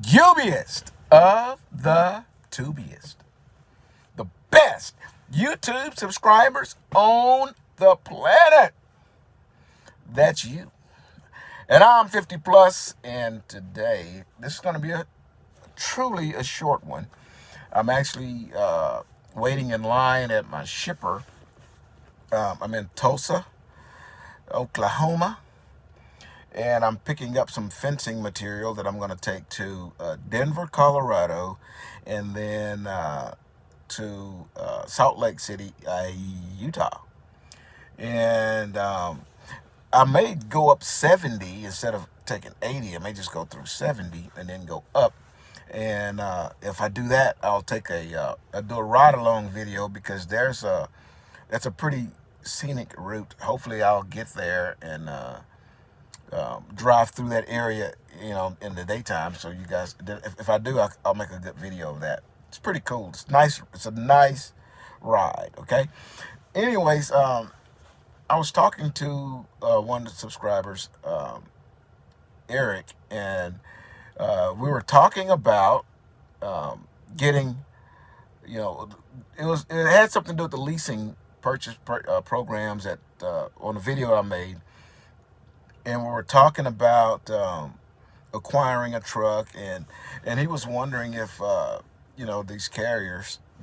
Gubiest of the tubiest. The best YouTube subscribers on the planet. That's you. And I'm 50 plus, and today, this is going to be truly a short one. I'm actually waiting in line at my shipper. I'm in Tulsa, Oklahoma, and I'm picking up some fencing material that I'm going to take to Denver, Colorado, and then to Salt Lake City, Utah. And I may go up 70 instead of taking 80. I may just go through 70 and then go up. And if I do that, I'll take I'll do a ride along video, because that's a pretty scenic route. Hopefully I'll get there and drive through that area, in the daytime. So you guys, if I do, I'll make a good video of that. It's pretty cool. It's nice. It's a nice ride. Okay. Anyways, I was talking to one of the subscribers, Eric, and we were talking about getting, it had something to do with the leasing programs that on the video I made, and we were talking about acquiring a truck, and he was wondering if these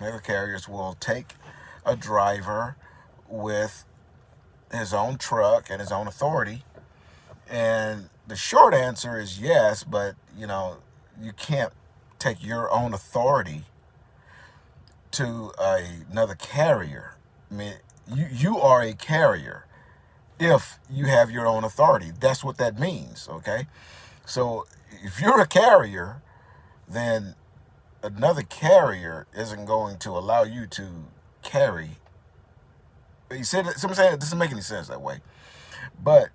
mega carriers will take a driver with his own truck and his own authority. And the short answer is yes, but you can't take your own authority to another carrier. I mean, you are a carrier if you have your own authority. That's what that means, okay? So if you're a carrier, then another carrier isn't going to allow you to carry. You said somebody saying it doesn't make any sense that way, but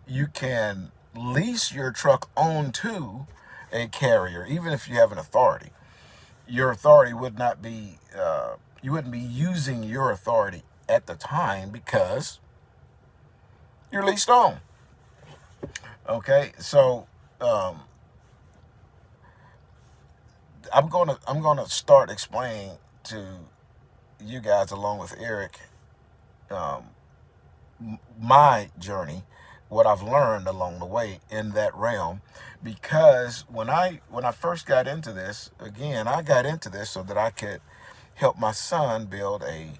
you can lease your truck onto a carrier, even if you have an authority. Your authority would not be, you wouldn't be using your authority at the time because you're leased on. Okay, so I'm gonna start explaining to you guys, along with Eric, my journey, what I've learned along the way in that realm. Because when I first got into this, again, I got into this so that I could help my son build a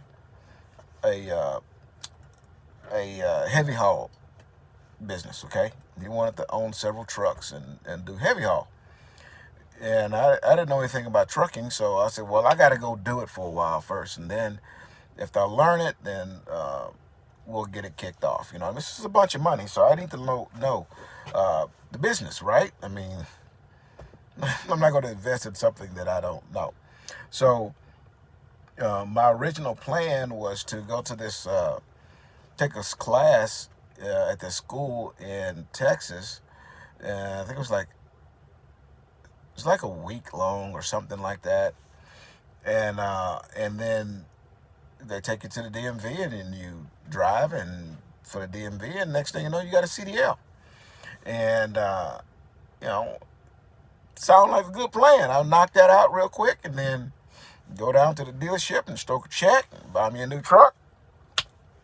heavy haul business. Okay, he wanted to own several trucks and do heavy haul. And I didn't know anything about trucking, so I said, well, I got to go do it for a while first, and then if I learn it, then we'll get it kicked off. This is a bunch of money, so I need to know the business, right? I mean, I'm not going to invest in something that I don't know. So my original plan was to go to this, take a class at this school in Texas. I think it was like a week long or something like that, and then they take you to the DMV, and then you drive and for the DMV, and next thing you know, you got a CDL. And sound like a good plan. I'll knock that out real quick, and then go down to the dealership and stoke a check, and buy me a new truck,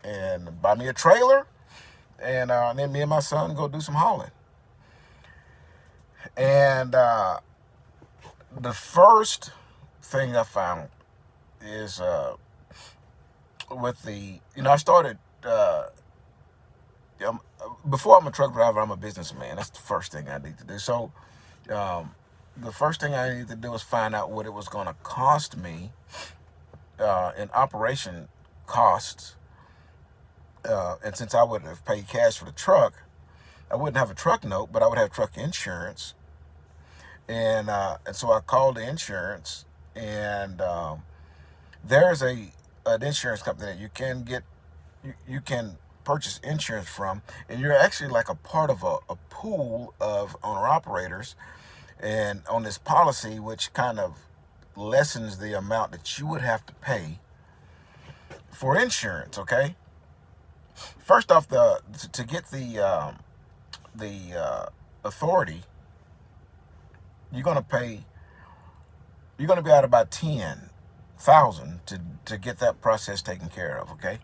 and buy me a trailer, and then me and my son go do some hauling. And the first thing I found is with the, I started, before I'm a truck driver, I'm a businessman. That's the first thing I need to do. So the first thing I need to do is find out what it was going to cost me in operation costs. And since I wouldn't have paid cash for the truck, I wouldn't have a truck note, but I would have truck insurance. And so I called the insurance, and there's an insurance company that you can get, you can purchase insurance from, and you're actually like a part of a pool of owner operators, and on this policy, which kind of lessens the amount that you would have to pay for insurance. Okay, first off, to get the authority, you're going to be out about 10,000 to get that process taken care of, okay?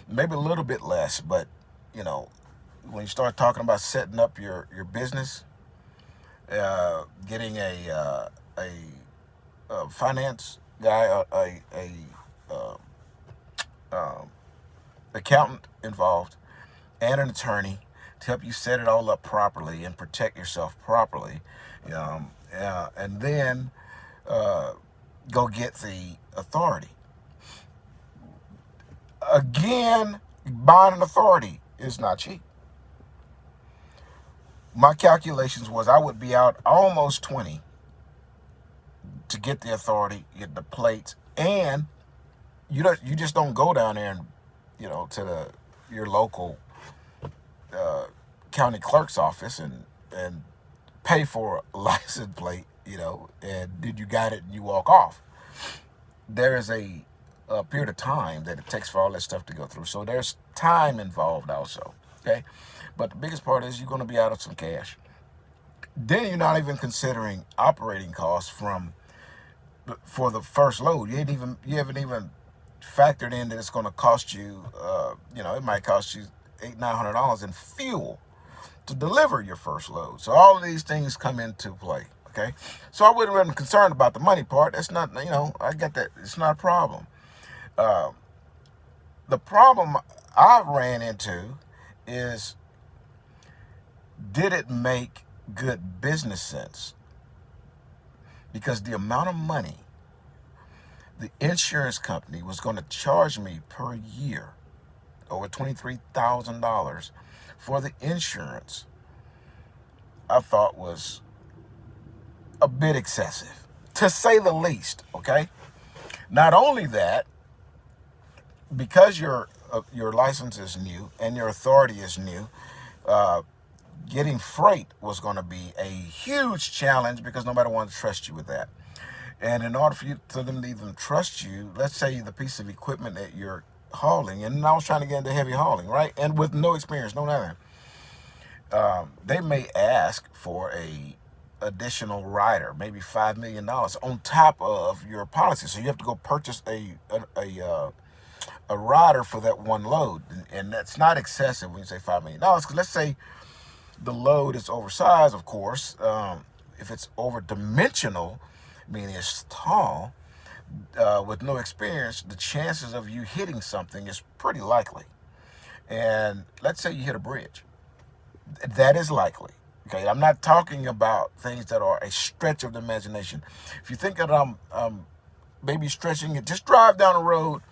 Maybe a little bit less, but when you start talking about setting up your business, getting a finance guy, uh, um, accountant involved, and an attorney to help you set it all up properly and protect yourself properly, and then go get the authority. Again, buying an authority is not cheap. My calculations was I would be out almost 20 to get the authority, get the plates, and you just don't go down there and to your local county clerk's office and pay for a license plate, and then you got it and you walk off. There is a period of time that it takes for all that stuff to go through. So there's time involved also, okay? But the biggest part is you're going to be out of some cash. Then you're not even considering operating costs for the first load. You haven't even factored in that it's going to cost you, it might cost you $800-900 in fuel to deliver your first load. So all of these things come into play, okay? So I wouldn't be concerned about the money part. That's not, I get that. It's not a problem. The problem I ran into is, did it make good business sense? Because the amount of money the insurance company was going to charge me per year, over $23,000 for the insurance, I thought was a bit excessive, to say the least, okay? Not only that, because your license is new and your authority is new, getting freight was going to be a huge challenge because nobody wanted to trust you with that. And in order for them to even trust you, let's say the piece of equipment that you're hauling, and I was trying to get into heavy hauling, right? And with no experience, no nothing. They may ask for a additional rider, maybe $5 million on top of your policy. So you have to go purchase a rider for that one load, and that's not excessive when you say $5 million. Because let's say the load is oversized, of course. If it's over-dimensional, meaning it's tall, with no experience, the chances of you hitting something is pretty likely. And let's say you hit a bridge. That is likely. Okay, I'm not talking about things that are a stretch of the imagination. If you think that I'm maybe stretching it, just drive down the road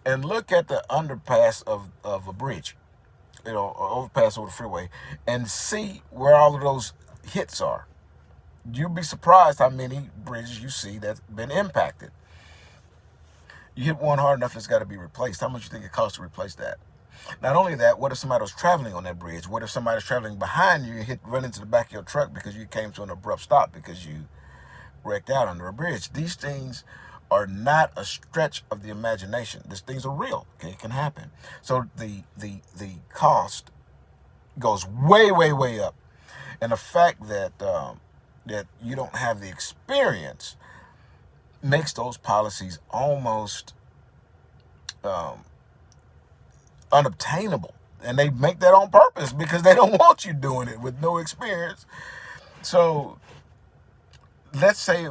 and look at the underpass of a bridge, overpass over the freeway, and see where all of those hits are. You'll be surprised how many bridges you see that's been impacted. You hit one hard enough, it's got to be replaced. How much do you think it costs to replace that? Not only that, what if somebody was traveling on that bridge? What if somebody's traveling behind you and run into the back of your truck because you came to an abrupt stop because you wrecked out under a bridge? These things are not a stretch of the imagination. These things are real. Okay, it can happen. So the cost goes way, way, way up, and the fact that that you don't have the experience makes those policies almost unobtainable. And they make that on purpose because they don't want you doing it with no experience. So let's say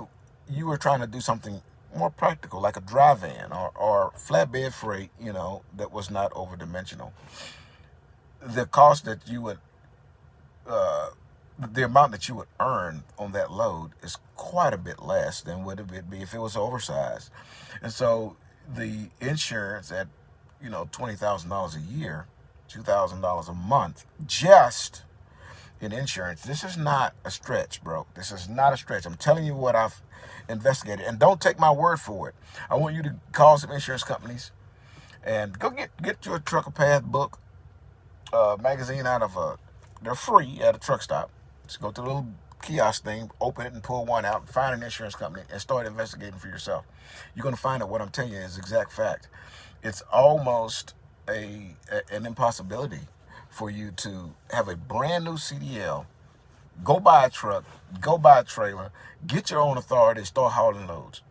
you were trying to do something more practical, like a dry van or flatbed freight, that was not overdimensional. The cost that you would, the amount that you would earn on that load is quite a bit less than what it would be if it was oversized. And so the insurance at $20,000 a year, $2,000 a month, just in insurance. This is not a stretch, bro. This is not a stretch. I'm telling you what I've investigated, and don't take my word for it. I want you to call some insurance companies and go get your Trucker Path book, magazine out of they're free at a truck stop. Just go to the little kiosk thing, open it and pull one out, find an insurance company and start investigating for yourself. You're going to find out what I'm telling you is exact fact. It's almost an impossibility for you to have a brand new CDL Go buy a truck, go buy a trailer, get your own authority, start hauling loads.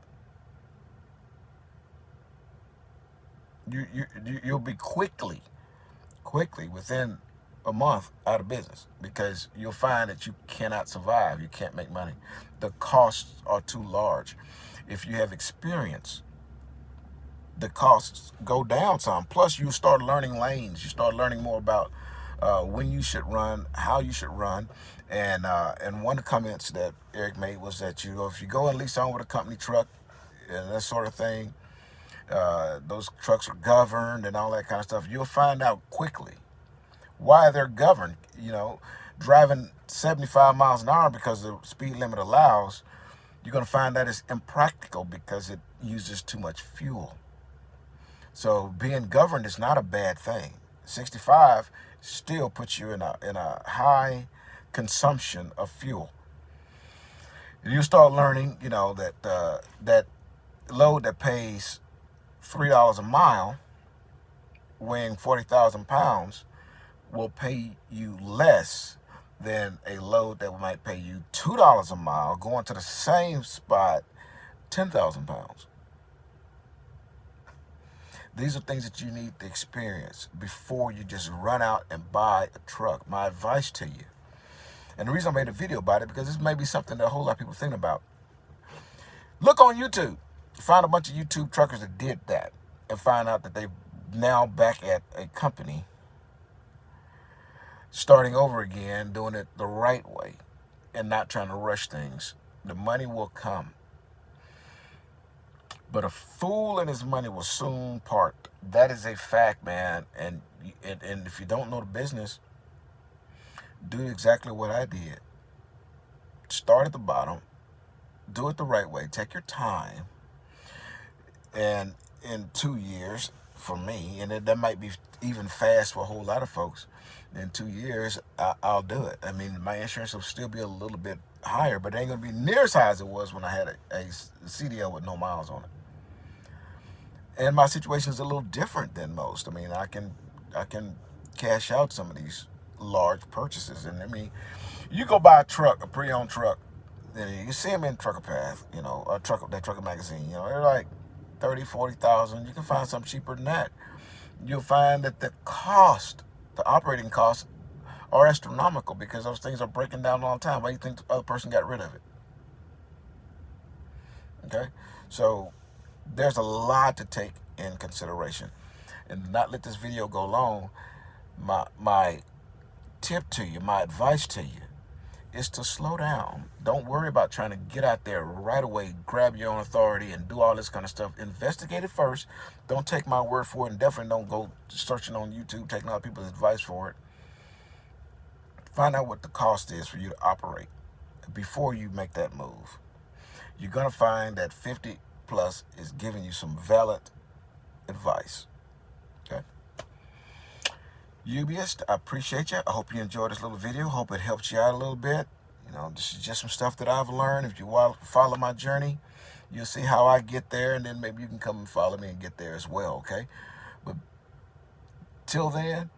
You'll be quickly within a month out of business, because you'll find that you cannot survive. You can't make money. The costs are too large. If you have experience, the costs go down some. Plus, you start learning lanes. You start learning more about when you should run, how you should run. And one of the comments that Eric made was that if you go and lease on with a company truck and that sort of thing, those trucks are governed and all that kind of stuff. You'll find out quickly why they're governed. Driving 75 miles an hour because the speed limit allows, you're going to find that it's impractical because it uses too much fuel. So being governed is not a bad thing. 65 still puts you in a high consumption of fuel. And you start learning, that that load that pays $3 a mile, weighing 40,000 pounds, will pay you less than a load that might pay you $2 a mile, going to the same spot, 10,000 pounds. These are things that you need to experience before you just run out and buy a truck. My advice to you, and the reason I made a video about it, because this may be something that a whole lot of people think about. Look on YouTube. Find a bunch of YouTube truckers that did that, and find out that they're now back at a company, starting over again, doing it the right way, and not trying to rush things. The money will come. But a fool and his money will soon part. That is a fact, man. And if you don't know the business, do exactly what I did. Start at the bottom. Do it the right way. Take your time. And in 2 years, for me, and that might be even fast for a whole lot of folks, in 2 years, I'll do it. I mean, my insurance will still be a little bit higher, but it ain't going to be near as high as it was when I had a CDL with no miles on it. And my situation is a little different than most. I mean, I can cash out some of these large purchases. And I mean, you go buy a truck, a pre-owned truck, and you see them in Trucker Path, that Trucker Magazine, they're like 30, 40,000. You can find something cheaper than that. You'll find that the operating costs are astronomical, because those things are breaking down all the time. Why do you think the other person got rid of it? Okay? So there's a lot to take in consideration. And not let this video go long, my tip to you, my advice to you, is to slow down. Don't worry about trying to get out there right away, grab your own authority, and do all this kind of stuff. Investigate it first. Don't take my word for it, and definitely don't go searching on YouTube, taking other people's advice for it. Find out what the cost is for you to operate before you make that move. You're going to find that 50 plus is giving you some valid advice. Okay? Ubiest, I appreciate you. I hope you enjoyed this little video. Hope it helped you out a little bit. This is just some stuff that I've learned. If you follow my journey, you'll see how I get there, and then maybe you can come and follow me and get there as well, okay? But till then,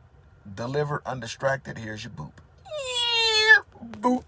deliver undistracted. Here's your boop. Boop.